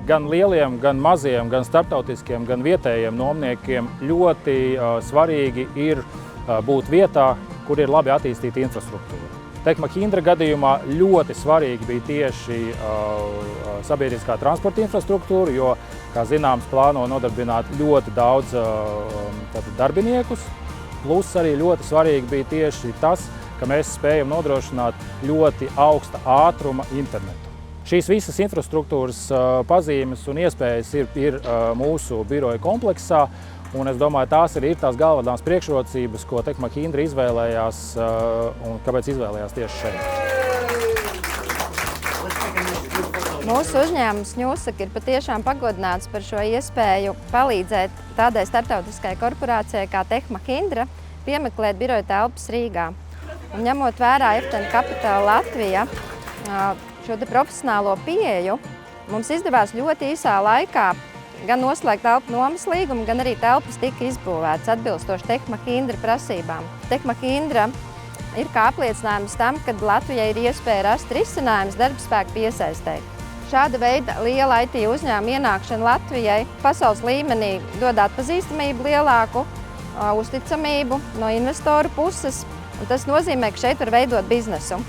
gan lieliem, gan maziem, gan starptautiskiem, gan vietējiem nomniekiem ļoti svarīgi ir būt vietā, kur ir labi attīstīta infrastruktūra. Tech-Mahindra gadījumā ļoti svarīgi bija tieši sabiedriskā transporta infrastruktūra, jo, kā zināms, plāno nodarbināt ļoti daudz darbiniekus. Plus arī ļoti svarīgi bija tieši tas, ka mēs spējam nodrošināt ļoti augsta ātruma internetu. Šīs visas infrastruktūras pazīmes un iespējas ir mūsu biroja kompleksā, un es domāju, tās ir tās galvenās priekšrocības, ko Tech-Mahindra izvēlējās un kāpēc izvēlējās tieši šeit. Mūsu uzņēmums Ņūsak ir patiešām pagodināts par šo iespēju palīdzēt tādai starptautiskai korporācijai kā Tech-Mahindra piemeklēt biroja telpas Rīgā. Un ņemot vērā FTN Capital Latvija šo profesionālo pieeju, mums izdevās ļoti īsā laikā gan noslēgt telpu nomas līgumu, gan arī telpas tika izbūvētas atbilstoši Tech-Mahindra prasībām. Tech-Mahindra ir kā apliecinājums tam, ka Latvijai ir iespēja rast risinājums darbspēku piesaistei. Šāda veida liela IT uzņēmuma ienākšana Latvijai pasaules līmenī dod atpazīstamību lielāku, uzticamību no investoru puses, un tas nozīmē, ka šeit var veidot biznesu.